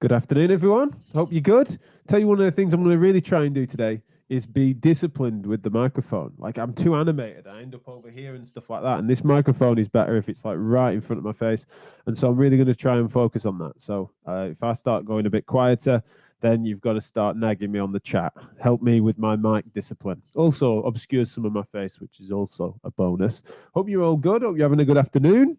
Good afternoon, everyone. Hope you're good. Tell you one of the things I'm going to really try and do today is be disciplined with the microphone. Like I'm too animated. I end up over here and stuff like that. And this microphone is better if it's like right in front of my face. And so I'm really going to try and focus on that. So if I start going a bit quieter, then you've got to start nagging me on the chat. Help me with my mic discipline. Also obscures some of my face, which is also a bonus. Hope you're all good. Hope you're having a good afternoon.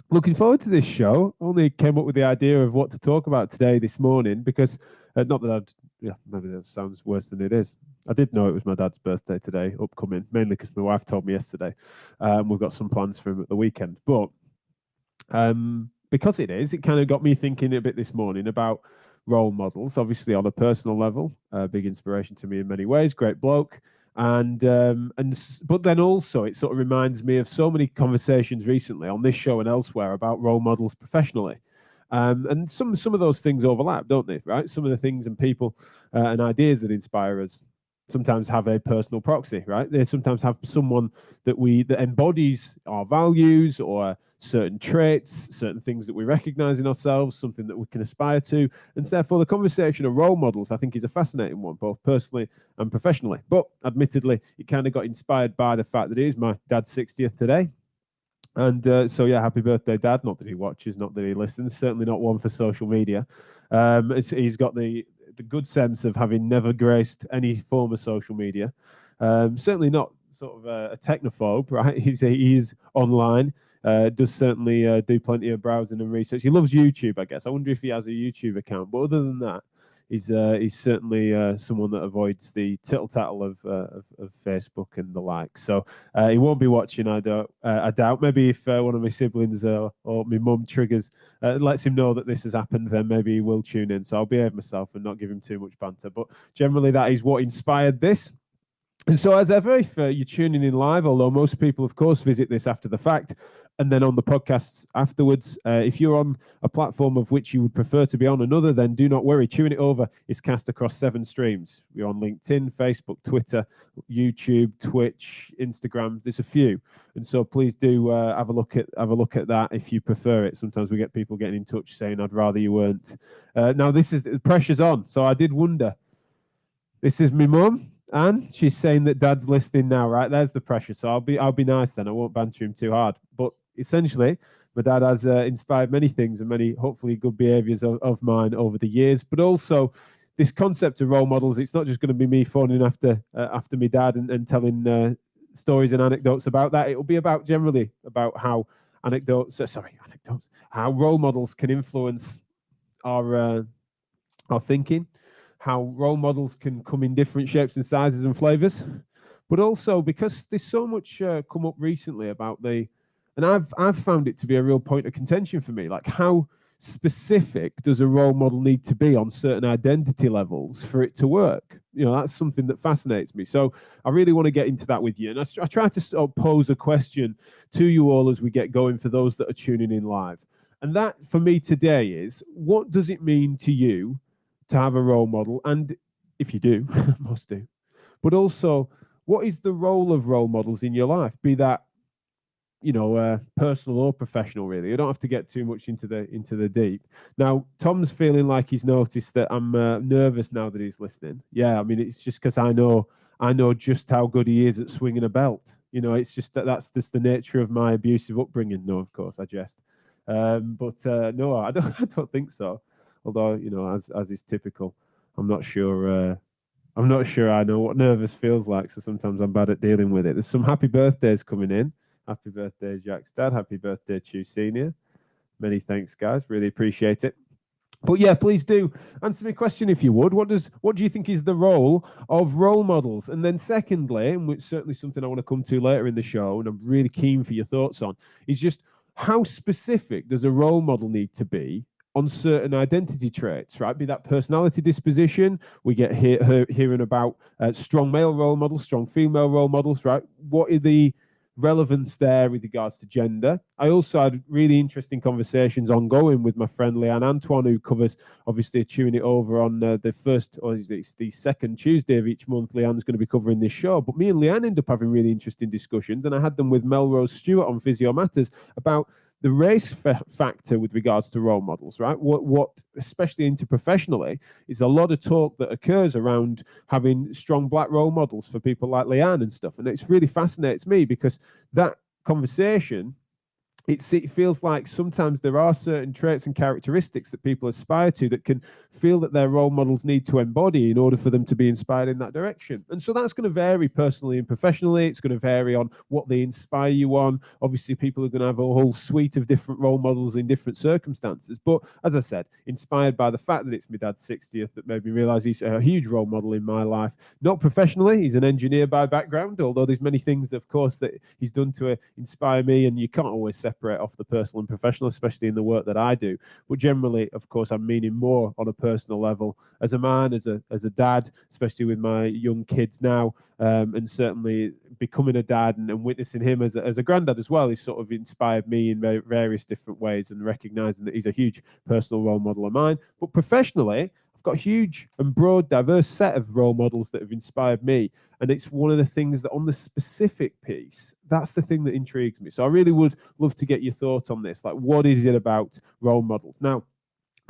Looking forward to this show. Only came up with the idea of what to talk about today this morning because not that maybe that sounds worse than it is. I did know it was my dad's birthday today, upcoming, mainly because my wife told me yesterday. We've got some plans for him at the weekend. But because it is, it kind of got me thinking a bit this morning about role models, obviously on a personal level, big inspiration to me in many ways, great bloke. But then also it sort of reminds me of so many conversations recently on this show and elsewhere about role models professionally. And some of those things overlap, don't they? Right? Some of the things and people and ideas that inspire us sometimes have a personal proxy, right? They sometimes have someone that embodies our values or certain traits, certain things that we recognize in ourselves, something that we can aspire to. And therefore, the conversation of role models, I think, is a fascinating one, both personally and professionally. But admittedly, it kind of got inspired by the fact that it is my dad's 60th today. And so, yeah, happy birthday, Dad. Not that he watches, not that he listens, certainly not one for social media. He's got the good sense of having never graced any form of social media. Certainly not sort of a technophobe, right? He's online. Does certainly do plenty of browsing and research. He loves YouTube, I guess. I wonder if he has a YouTube account. But other than that, he's certainly someone that avoids the tittle-tattle of Facebook and the like. So he won't be watching, I doubt. Maybe if one of my siblings or my mum triggers, lets him know that this has happened, then maybe he will tune in. So I'll behave myself and not give him too much banter. But generally, that is what inspired this. And so, as ever, if you're tuning in live, although most people, of course, visit this after the fact, and then on the podcasts afterwards, if you're on a platform of which you would prefer to be on another, then do not worry. Tune It Over is cast across 7 streams. We're on LinkedIn, Facebook, Twitter, YouTube, Twitch, Instagram. There's a few, and so please do have a look at that if you prefer it. Sometimes we get people getting in touch saying, "I'd rather you weren't." Now the pressure's on, so I did wonder. This is my mum. And she's saying that Dad's listening now, right? There's the pressure. So I'll be nice then. I won't banter him too hard. But essentially, my dad has inspired many things and many hopefully good behaviors of mine over the years. But also this concept of role models. It's not just going to be me phoning after my dad and telling stories and anecdotes about that. It will be about generally about how how role models can influence our thinking, how role models can come in different shapes and sizes and flavors, but also because there's so much come up recently about and I've found it to be a real point of contention for me, like how specific does a role model need to be on certain identity levels for it to work? You know, that's something that fascinates me. So I really want to get into that with you. And I try to sort of pose a question to you all as we get going for those that are tuning in live. And that for me today is, what does it mean to you to have a role model? And if you do, most do, but also, what is the role of role models in your life? Be that, personal or professional, really. You don't have to get too much into the deep. Now, Tom's feeling like he's noticed that I'm nervous now that he's listening. Yeah, I mean, it's just because I know just how good he is at swinging a belt. You know, it's just that's just the nature of my abusive upbringing. No, of course, I jest. But no, I don't think so. Although, as is typical, I'm not sure I know what nervous feels like, so sometimes I'm bad at dealing with it. There's some happy birthdays coming in. Happy birthday, Jack's dad. Happy birthday, Chew Senior. Many thanks, guys. Really appreciate it. But yeah, please do answer me a question if you would. What do you think is the role of role models? And then secondly, and which certainly something I want to come to later in the show, and I'm really keen for your thoughts on, is just how specific does a role model need to be on certain identity traits, right? Be that personality disposition. We get hearing about strong male role models, strong female role models, right? What are the relevance there with regards to gender? I also had really interesting conversations ongoing with my friend Leanne Antoine, who covers, obviously, Tuning It Over on the first, or it's the second Tuesday of each month. Leanne's going to be covering this show. But me and Leanne end up having really interesting discussions, and I had them with Melrose Stewart on Physio Matters about the race factor with regards to role models, right? What especially interprofessionally is a lot of talk that occurs around having strong black role models for people like Leanne and stuff, and it's really fascinates me because that conversation, it feels like sometimes there are certain traits and characteristics that people aspire to that can feel that their role models need to embody in order for them to be inspired in that direction. And so that's going to vary personally and professionally. It's going to vary on what they inspire you on. Obviously, people are going to have a whole suite of different role models in different circumstances. But as I said, inspired by the fact that it's my dad's 60th that made me realize he's a huge role model in my life. Not professionally, he's an engineer by background, although there's many things, of course, that he's done to inspire me, and you can't always separate off the personal and professional, especially in the work that I do. But generally, of course, I'm meaning more on a personal level as a man, as a dad, especially with my young kids now, and certainly becoming a dad and witnessing him as a granddad as well. He's sort of inspired me in various different ways, and recognizing that he's a huge personal role model of mine. But professionally, I've got a huge and broad, diverse set of role models that have inspired me. And it's one of the things that on the specific piece, that's the thing that intrigues me. So I really would love to get your thoughts on this. Like, what is it about role models? Now,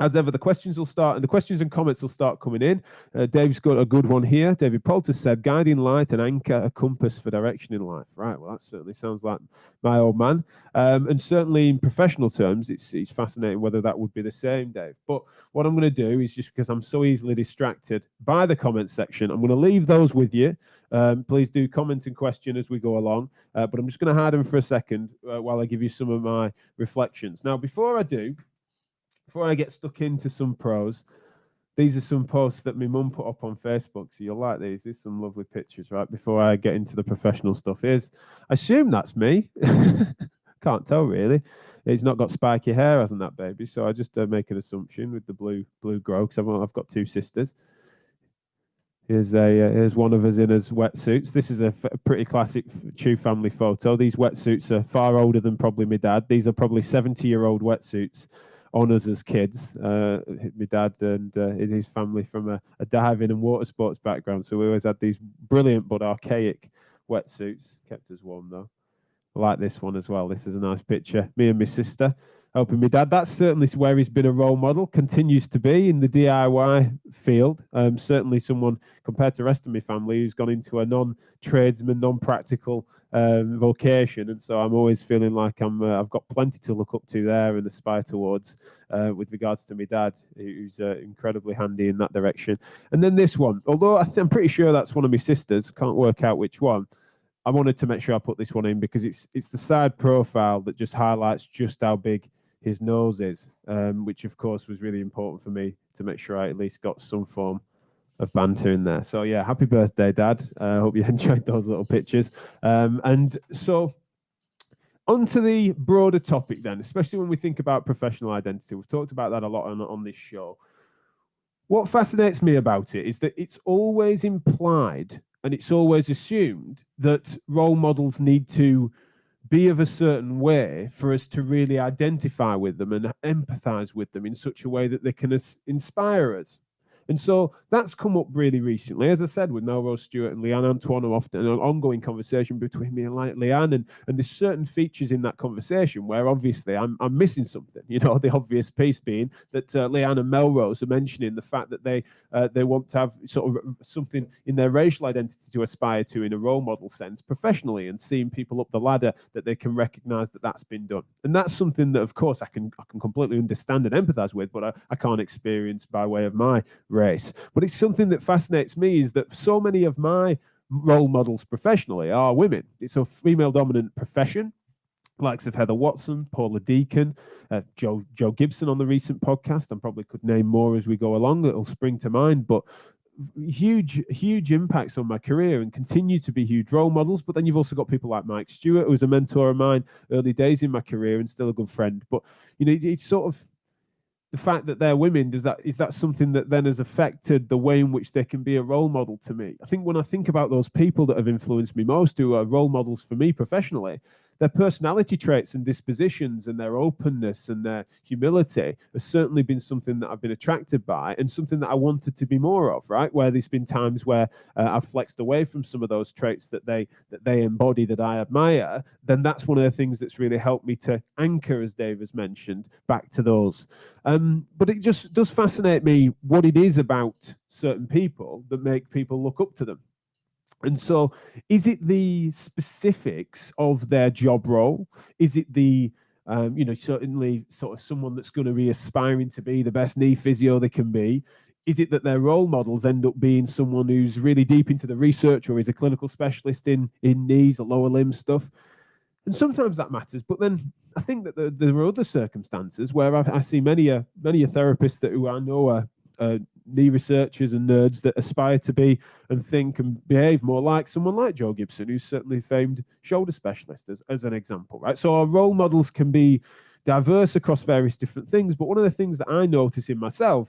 as ever, the questions will start, and the questions and comments will start coming in. Dave's got a good one here. David Poulter said, guiding light, an anchor, a compass for direction in life. Right, well, that certainly sounds like my old man. And certainly in professional terms, it's fascinating whether that would be the same, Dave. But what I'm going to do is, just because I'm so easily distracted by the comment section, I'm going to leave those with you. Please do comment and question as we go along. But I'm just going to hide them for a second while I give you some of my reflections. Now, before I get stuck into some prose, these are some posts that my mum put up on Facebook, so you'll like these. There's some lovely pictures, right? Before I get into the professional stuff, I assume that's me. Can't tell really. He's not got spiky hair, hasn't that baby? So I just make an assumption with the blue grow, because I've got two sisters. Here's one of us in his wetsuits. This is a pretty classic Chew family photo. These wetsuits are far older than probably my dad. These are probably 70-year-old wetsuits on us as kids. My dad and his family from a diving and water sports background, so we always had these brilliant but archaic wetsuits. Kept us warm though. I like this one as well. This is a nice picture. Me and my sister helping my dad. That's certainly where he's been a role model, continues to be in the DIY field. Certainly someone, compared to the rest of my family, who's gone into a non-tradesman, non-practical vocation. And so I'm always feeling like I've got plenty to look up to there and aspire towards with regards to my dad, who's incredibly handy in that direction. And then this one, although I'm pretty sure that's one of my sisters, can't work out which one. I wanted to make sure I put this one in because it's the side profile that just highlights just how big his nose is, which of course was really important for me to make sure I at least got some form of banter in there. So yeah, happy birthday, Dad. I hope you enjoyed those little pictures. And so onto the broader topic then, especially when we think about professional identity. We've talked about that a lot on this show. What fascinates me about it is that it's always implied and it's always assumed that role models need to be of a certain way for us to really identify with them and empathize with them in such a way that they can inspire us. And so that's come up really recently, as I said, with Melrose Stewart and Leanne Antoine, often an ongoing conversation between me and Leanne, and there's certain features in that conversation where obviously I'm missing something. You know, the obvious piece being that Leanne and Melrose are mentioning the fact that they want to have sort of something in their racial identity to aspire to in a role model sense professionally, and seeing people up the ladder that they can recognize that that's been done. And that's something that, of course, I can completely understand and empathize with, but I can't experience by way of my race. But it's something that fascinates me is that so many of my role models professionally are women. It's a female dominant profession. Likes of Heather Watson, Paula Deacon, Joe Gibson on the recent podcast. I probably could name more as we go along that'll spring to mind, but huge impacts on my career and continue to be huge role models. But then you've also got people like Mike Stewart, who was a mentor of mine early days in my career and still a good friend. But you know, it's sort of the fact that they're women, is that something that then has affected the way in which they can be a role model to me? I think when I think about those people that have influenced me most, who are role models for me professionally, their personality traits and dispositions and their openness and their humility has certainly been something that I've been attracted by, and something that I wanted to be more of, right? Where there's been times where I've flexed away from some of those traits that they embody, that I admire, then that's one of the things that's really helped me to anchor, as Dave has mentioned, back to those. But it just does fascinate me what it is about certain people that make people look up to them. And so, is it the specifics of their job role? Is it the certainly sort of someone that's going to be aspiring to be the best knee physio they can be? Is it that their role models end up being someone who's really deep into the research, or is a clinical specialist in knees or lower limb stuff? And sometimes that matters, but then I think that there are other circumstances where I see many a therapist that who I know are knee researchers and nerds that aspire to be and think and behave more like someone like Joe Gibson, who's certainly a famed shoulder specialist, as an example, right? So our role models can be diverse across various different things, but one of the things that I notice in myself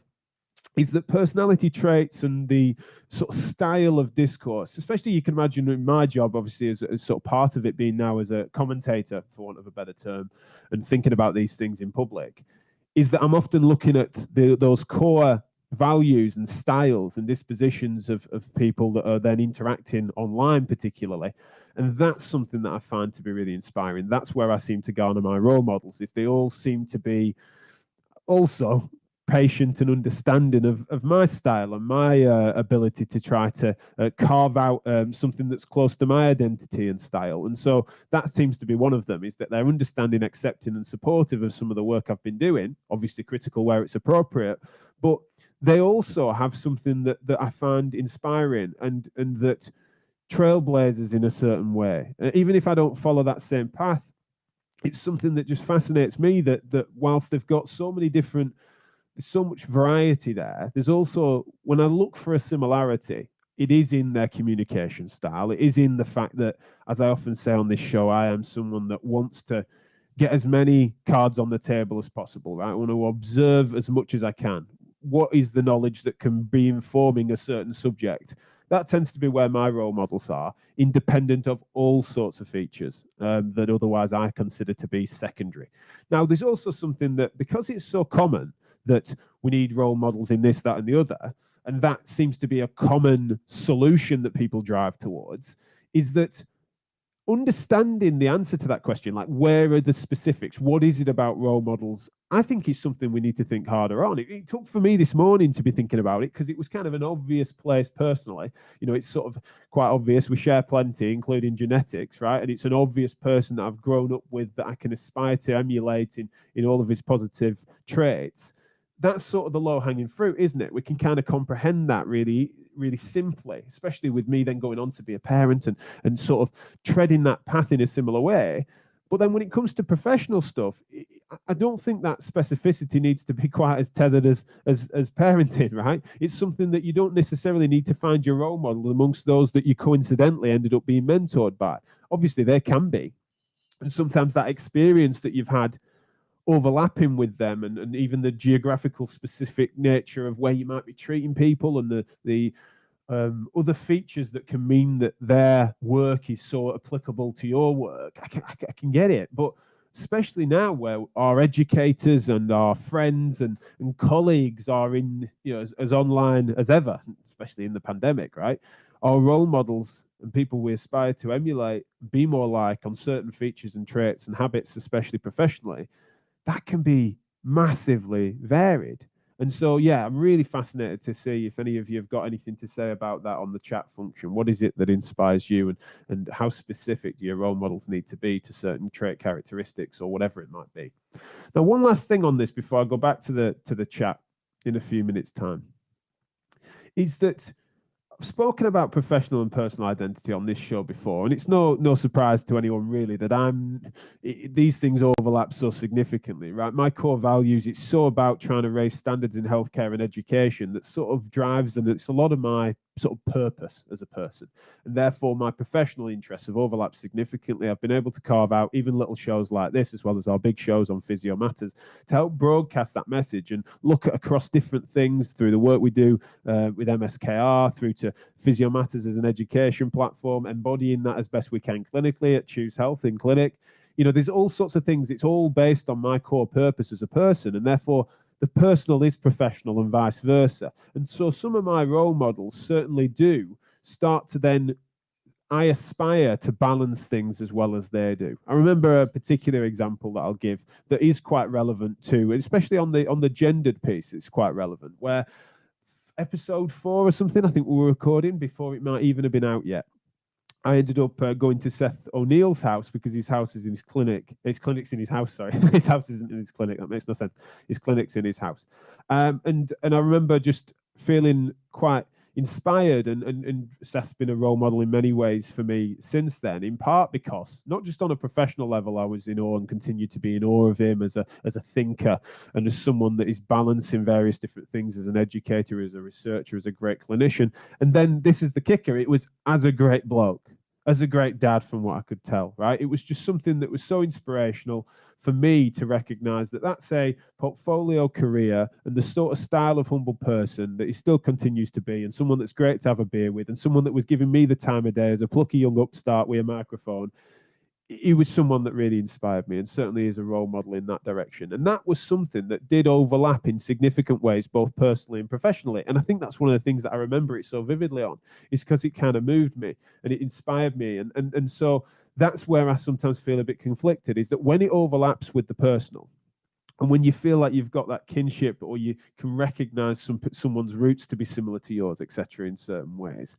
is that personality traits and the sort of style of discourse, especially you can imagine in my job, obviously, as sort of part of it being now as a commentator, for want of a better term, and thinking about these things in public, is that I'm often looking at those core values and styles and dispositions of people that are then interacting online particularly. And that's something that I find to be really inspiring. That's where I seem to garner my role models, is they all seem to be also patient and understanding of my style and my ability to try to carve out something that's close to my identity and style. And so that seems to be one of them, is that they're understanding, accepting and supportive of some of the work I've been doing, obviously critical where it's appropriate, but they also have something that I find inspiring and that trailblazers in a certain way. Even if I don't follow that same path, it's something that just fascinates me, that whilst they've got so many different, there's so much variety there, there's also, when I look for a similarity, it is in their communication style. It is in the fact that, as I often say on this show, I am someone that wants to get as many cards on the table as possible, right? I want to observe as much as I can. What is the knowledge that can be informing a certain subject? That tends to be where my role models are, independent of all sorts of features that otherwise I consider to be secondary. Now, there's also something that, because it's so common that we need role models in this, that, and the other, and that seems to be a common solution that people drive towards, is that understanding the answer to that question, like where are the specifics, what is it about role models, I think is something we need to think harder on. It took for me this morning to be thinking about it, because it was kind of an obvious place personally. You know, it's sort of quite obvious. We share plenty, including genetics, right? And it's an obvious person that I've grown up with that I can aspire to emulate in all of his positive traits. That's sort of the low-hanging fruit, isn't it? We can kind of comprehend that really, really simply, especially with me then going on to be a parent and sort of treading that path in a similar way. But then when it comes to professional stuff, I don't think that specificity needs to be quite as tethered as parenting, right? It's something that you don't necessarily need to find your role model amongst those that you coincidentally ended up being mentored by. Obviously, there can be. And sometimes that experience that you've had overlapping with them, and even the geographical specific nature of where you might be treating people, and the other features that can mean that their work is so applicable to your work. I can get it, but especially now where our educators and our friends and colleagues are in, you know, as online as ever, especially in the pandemic, right? Our role models and people we aspire to emulate, be more like on certain features and traits and habits, especially professionally, that can be massively varied. And so, yeah, I'm really fascinated to see if any of you have got anything to say about that on the chat function. What is it that inspires you, and how specific do your role models need to be to certain trait characteristics or whatever it might be? Now, one last thing on this before I go back to the chat in a few minutes' time is that I've spoken about professional and personal identity on this show before, and it's no surprise to anyone really that these things overlap so significantly, right? My core values, it's so about trying to raise standards in healthcare and education that sort of drives, and it's a lot of my sort of purpose as a person, and therefore my professional interests have overlapped significantly. I've been able to carve out even little shows like this, as well as our big shows on Physio Matters, to help broadcast that message and look at across different things through the work we do with MSKR, through to Physio Matters as an education platform, embodying that as best we can clinically at Choose Health in clinic. there's all sorts of things. It's all based on my core purpose as a person, and therefore the personal is professional and vice versa. And so some of my role models certainly do start to then, I aspire to balance things as well as they do. I remember a particular example that I'll give that is quite relevant too, especially on the gendered piece. It's quite relevant, where episode 4 or something, I think we were recording before it might even have been out yet. I ended up going to Seth O'Neill's house because his house is in his clinic. His clinic's in his house, sorry. His house isn't in his clinic. That makes no sense. His clinic's in his house. And I remember just feeling quite inspired, and Seth's been a role model in many ways for me since then, in part because not just on a professional level I was in awe and continue to be in awe of him as a thinker and as someone that is balancing various different things as an educator, as a researcher, as a great clinician. And then this is the kicker, it was as a great bloke, as a great dad, from what I could tell, right? It was just something that was so inspirational for me to recognize that that's a portfolio career and the sort of style of humble person that he still continues to be, and someone that's great to have a beer with, and someone that was giving me the time of day as a plucky young upstart with a microphone. He was someone that really inspired me, and certainly is a role model in that direction. And that was something that did overlap in significant ways, both personally and professionally. And I think that's one of the things that I remember it so vividly on, is because it kind of moved me and it inspired me. And so that's where I sometimes feel a bit conflicted, is that when it overlaps with the personal, and when you feel like you've got that kinship, or you can recognize someone's roots to be similar to yours, etc., in certain ways,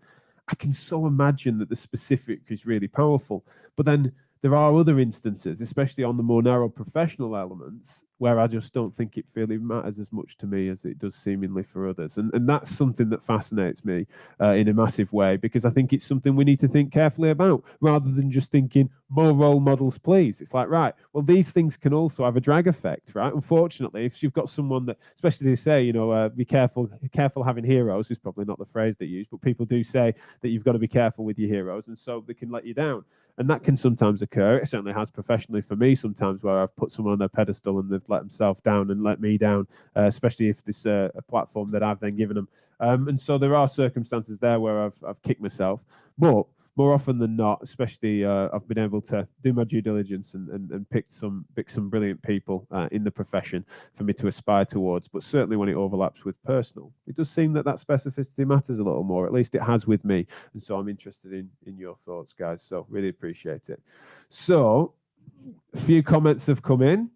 I can so imagine that the specific is really powerful. But then there are other instances, especially on the more narrow professional elements, where I just don't think it really matters as much to me as it does seemingly for others. And that's something that fascinates me in a massive way, because I think it's something we need to think carefully about, rather than just thinking, more role models, please. It's like, right, well, these things can also have a drag effect, right? Unfortunately, if you've got someone that, especially they say, be careful having heroes, is probably not the phrase they use, but people do say that you've got to be careful with your heroes, and so they can let you down. And that can sometimes occur. It certainly has professionally for me sometimes, where I've put someone on their pedestal and they've let themselves down and let me down, especially if this a platform that I've then given them. And so there are circumstances there where I've kicked myself. But more often than not, especially I've been able to do my due diligence and pick some brilliant people in the profession for me to aspire towards. But certainly when it overlaps with personal, it does seem that specificity matters a little more. At least it has with me. And so I'm interested in your thoughts, guys. So really appreciate it. So a few comments have come in.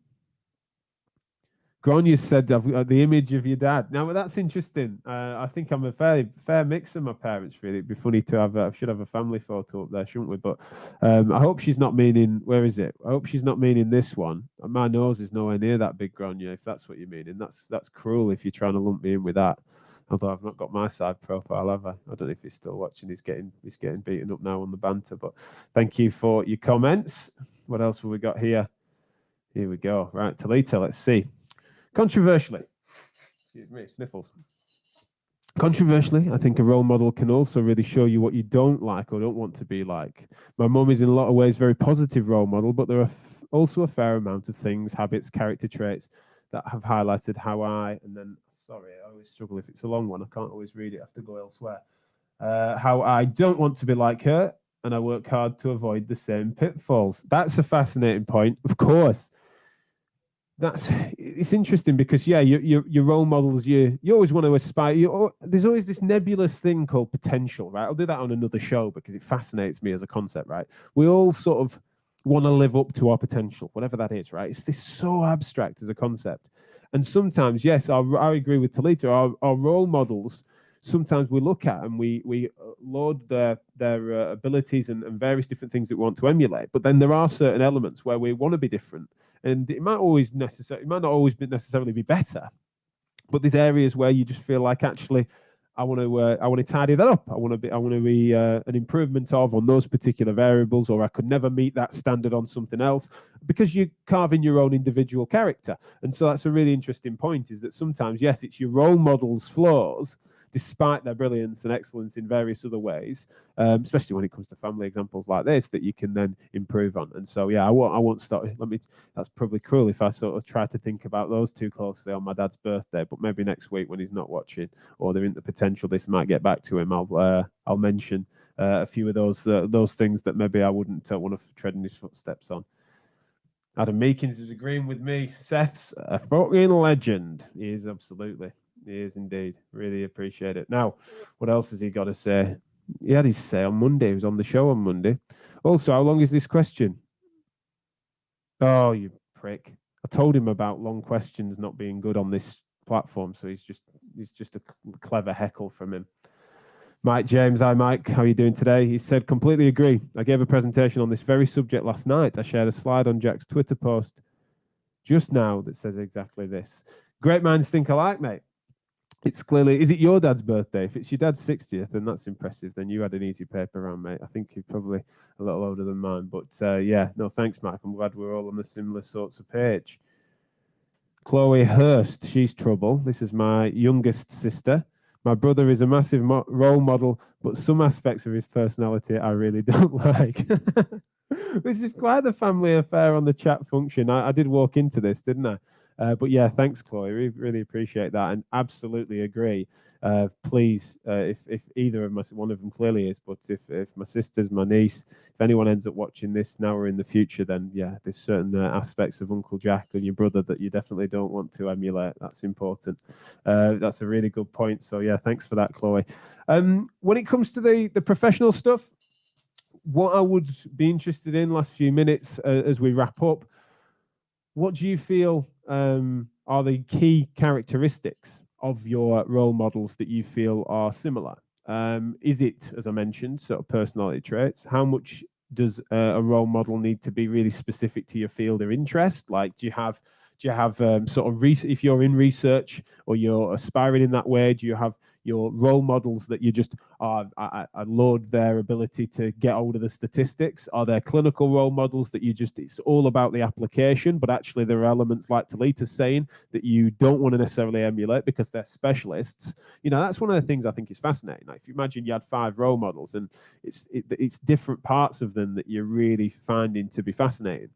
Grania said, I've got the image of your dad. Now, that's interesting. I think I'm a fair mix of my parents, really. It'd be funny to have, I should have a family photo up there, shouldn't we? But I hope she's not meaning, where is it? I hope she's not meaning this one. My nose is nowhere near that big, Grania, if that's what you mean. And that's cruel if you're trying to lump me in with that. Although I've not got my side profile, have I? I don't know if he's still watching. He's getting beaten up now on the banter. But thank you for your comments. What else have we got here? Here we go. Right, Talita, let's see. Controversially, excuse me, sniffles. Controversially, I think a role model can also really show you what you don't like or don't want to be like. My mum is in a lot of ways a very positive role model, but there are also a fair amount of things, habits, character traits that have highlighted how sorry, I always struggle if it's a long one. I can't always read it. I have to go elsewhere. How I don't want to be like her, and I work hard to avoid the same pitfalls. That's a fascinating point, of course. It's interesting because your role models, you always want to aspire. There's always this nebulous thing called potential, right? I'll do that on another show because it fascinates me as a concept, right? We all sort of want to live up to our potential, whatever that is, right? It's this so abstract as a concept, and sometimes, yes, I agree with Talita. Our role models, sometimes we look at and we laud their abilities and various different things that we want to emulate, but then there are certain elements where we want to be different. And it might not always necessarily be better, but there's areas where you just feel like, actually, I want to tidy that up. I want to be an improvement on those particular variables, or I could never meet that standard on something else, because you're carving your own individual character. And so that's a really interesting point, is that sometimes, yes, it's your role model's flaws, despite their brilliance and excellence in various other ways, especially when it comes to family examples like this, that you can then improve on. And so, yeah, I won't start. That's probably cruel if I sort of try to think about those too closely on my dad's birthday, but maybe next week when he's not watching, or there isn't the potential this might get back to him, I'll mention a few of those things that maybe I wouldn't want to tread in his footsteps on. Adam Meekins is agreeing with me. Seth's a fucking legend. He is absolutely. He is indeed. Really appreciate it. Now, what else has he got to say? He had his say on Monday. He was on the show on Monday. Also, how long is this question? Oh, you prick. I told him about long questions not being good on this platform, so he's just a clever heckle from him. Mike James, hi Mike, how are you doing today? He said, completely agree. I gave a presentation on this very subject last night. I shared a slide on Jack's Twitter post just now that says exactly this. Great minds think alike, mate. It's clearly, is it your dad's birthday? If it's your dad's 60th, then that's impressive. Then you had an easy paper round, mate. I think you're probably a little older than mine. But yeah, no, thanks, Mike. I'm glad we're all on the similar sorts of page. Chloe Hurst, she's trouble. This is my youngest sister. My brother is a massive role model, but some aspects of his personality I really don't like. This is quite the family affair on the chat function. I did walk into this, didn't I? But yeah, thanks, Chloe. We really appreciate that and absolutely agree. Please, if either of my, one of them clearly is, but if my sisters, my niece, if anyone ends up watching this now or in the future, then yeah, there's certain aspects of Uncle Jack and your brother that you definitely don't want to emulate. That's important. That's a really good point. So yeah, thanks for that, Chloe. When it comes to the professional stuff, what I would be interested in last few minutes as we wrap up, what do you feel are the key characteristics of your role models that you feel are similar? Is it, as I mentioned, sort of personality traits? How much does a role model need to be really specific to your field or interest? Like, do you have sort of if you're in research or you're aspiring in that way, do you have your role models that you just I laud their ability to get hold of the statistics? Are there clinical role models that you just, it's all about the application, but actually there are elements like Talita's saying that you don't want to necessarily emulate because they're specialists? You know, that's one of the things I think is fascinating. Like, if you imagine you had 5 role models and it's different parts of them that you're really finding to be fascinating.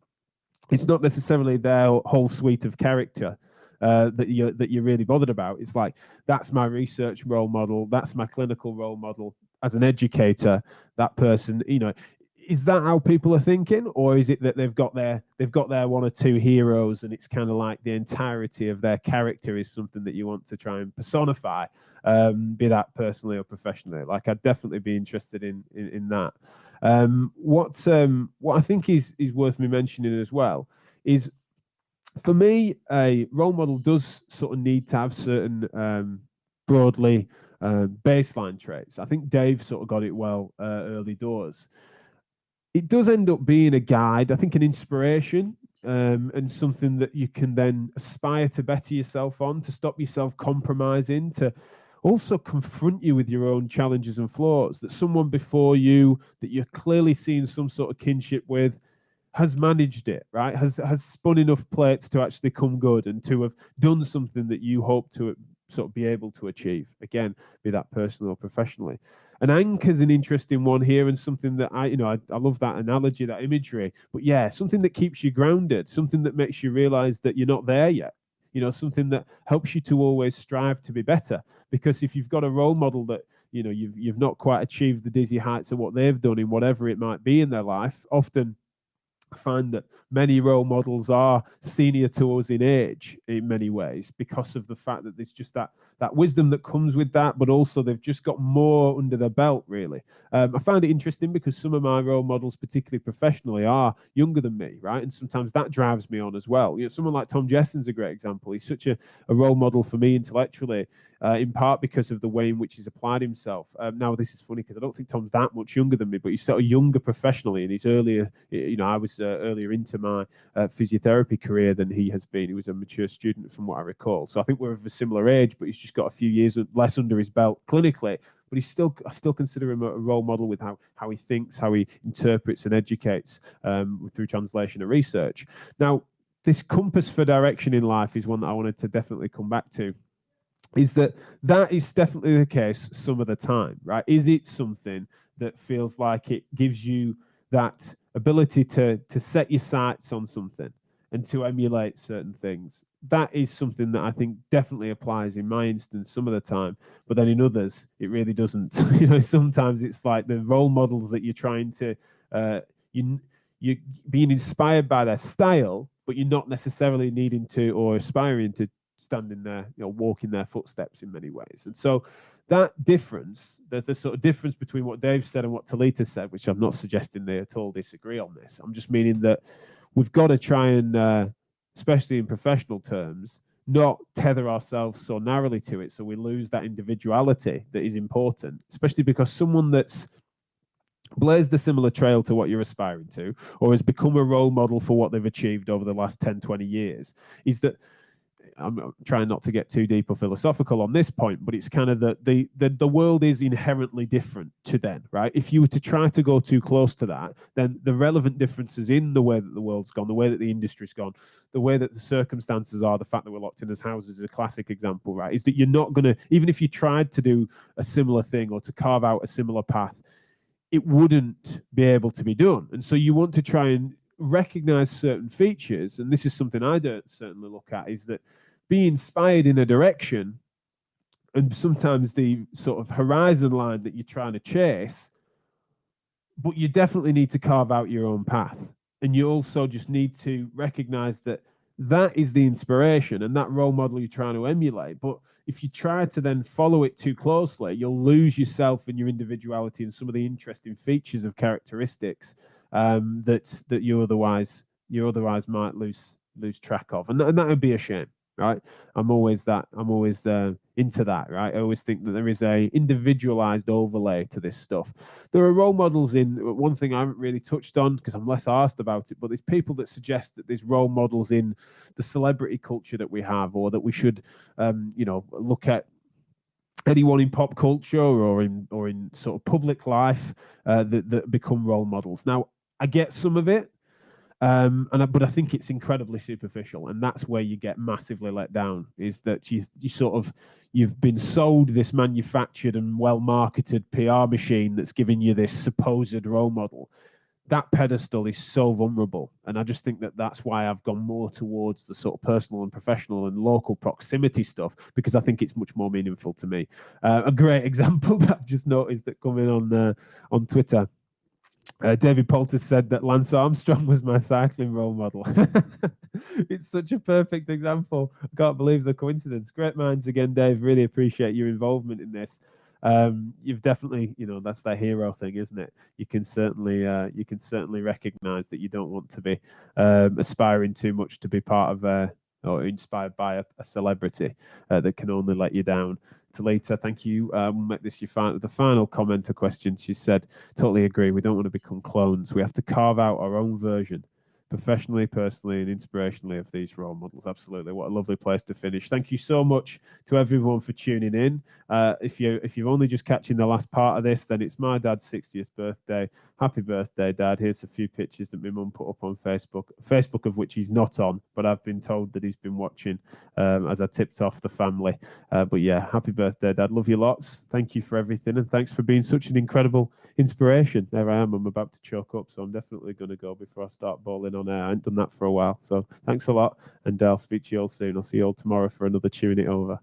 It's not necessarily their whole suite of character that you're really bothered about. It's like, that's my research role model, that's my clinical role model. As an educator, that person, you know, is that how people are thinking, or is it that they've got their one or two heroes, and it's kind of like the entirety of their character is something that you want to try and personify, be that personally or professionally? Like, I'd definitely be interested in that. What I think is worth me mentioning as well is, for me, a role model does sort of need to have certain broadly baseline traits. I think Dave sort of got it well early doors. It does end up being a guide, I think, an inspiration, and something that you can then aspire to better yourself on, to stop yourself compromising, to also confront you with your own challenges and flaws, that someone before you that you're clearly seeing some sort of kinship with has managed it, right? Has spun enough plates to actually come good and to have done something that you hope to sort of be able to achieve. Again, be that personally or professionally. An anchor's an interesting one here, and something that I love that analogy, that imagery. But yeah, something that keeps you grounded, something that makes you realize that you're not there yet. You know, something that helps you to always strive to be better. Because if you've got a role model that, you know, you've not quite achieved the dizzy heights of what they've done in whatever it might be in their life, often I find that many role models are senior to us in age in many ways, because of the fact that there's just that wisdom that comes with that, but also they've just got more under their belt, really. I find it interesting because some of my role models, particularly professionally, are younger than me, right? And sometimes that drives me on as well. You know, someone like Tom Jessen's a great example. He's such a role model for me intellectually, in part because of the way in which he's applied himself. Now, this is funny because I don't think Tom's that much younger than me, but he's sort of younger professionally, and he's earlier, you know, I was earlier into my physiotherapy career than he has been. He was a mature student from what I recall. So I think we're of a similar age, but he's just got a few years less under his belt clinically. But I still consider him a role model with how he thinks, how he interprets and educates through translation and research. Now, this compass for direction in life is one that I wanted to definitely come back to. Is that is definitely the case some of the time, right? Is it something that feels like it gives you that ability to set your sights on something and to emulate certain things? That is something that I think definitely applies in my instance some of the time, but then in others it really doesn't. You know, sometimes it's like the role models that you're trying to you being inspired by their style, but you're not necessarily needing to or aspiring to stand in their, walk in their footsteps in many ways. And so that difference, the sort of difference between what Dave said and what Talita said, which I'm not suggesting they at all disagree on this. I'm just meaning that we've got to try and, especially in professional terms, not tether ourselves so narrowly to it so we lose that individuality that is important, especially because someone that's blazed a similar trail to what you're aspiring to, or has become a role model for what they've achieved over the last 10, 20 years, is that I'm trying not to get too deep or philosophical on this point, but it's kind of that the world is inherently different to then, right? If you were to try to go too close to that, then the relevant differences in the way that the world's gone, the way that the industry's gone, the way that the circumstances are, the fact that we're locked in as houses is a classic example, right? Is that you're not going to, even if you tried to do a similar thing or to carve out a similar path, it wouldn't be able to be done. And so you want to try and recognize certain features, and this is something I don't certainly look at, is that be inspired in a direction, and sometimes the sort of horizon line that you're trying to chase, but you definitely need to carve out your own path. And you also just need to recognize that that is the inspiration and that role model you're trying to emulate. But if you try to then follow it too closely, you'll lose yourself and your individuality and some of the interesting features of characteristics that you otherwise might lose track of, and that would be a shame, right? I'm always into that, right? I always think that there is a individualized overlay to this stuff. There are role models in one thing I haven't really touched on because I'm less asked about it, but there's people that suggest that there's role models in the celebrity culture that we have, or that we should, look at anyone in pop culture or in sort of public life that become role models. Now, I get some of it, but I think it's incredibly superficial, and that's where you get massively let down. Is that you've been sold this manufactured and well marketed PR machine that's giving you this supposed role model. That pedestal is so vulnerable, and I just think that that's why I've gone more towards the sort of personal and professional and local proximity stuff, because I think it's much more meaningful to me. A great example that I've just noticed that coming on Twitter. David Poulter said that Lance Armstrong was my cycling role model. It's such a perfect example. I can't believe the coincidence. Great minds again, Dave. Really appreciate your involvement in this. You've definitely, that's that hero thing, isn't it? You can certainly recognize that you don't want to be aspiring too much to be part of or inspired by a celebrity that can only let you down. Talita, thank you. We'll make this the final comment or question. She said, totally agree. We don't want to become clones. We have to carve out our own version, professionally, personally, and inspirationally, of these role models. Absolutely. What a lovely place to finish. Thank you so much to everyone for tuning in. If you're only just catching the last part of this, then it's my dad's 60th birthday. Happy birthday, Dad. Here's a few pictures that my mum put up on Facebook of which he's not on, but I've been told that he's been watching as I tipped off the family. But yeah, happy birthday, Dad. Love you lots. Thank you for everything, and thanks for being such an incredible inspiration. There I am. I'm about to choke up, so I'm definitely going to go before I start bawling on air. I haven't done that for a while. So thanks a lot, and I'll speak to you all soon. I'll see you all tomorrow for another Tune It Over.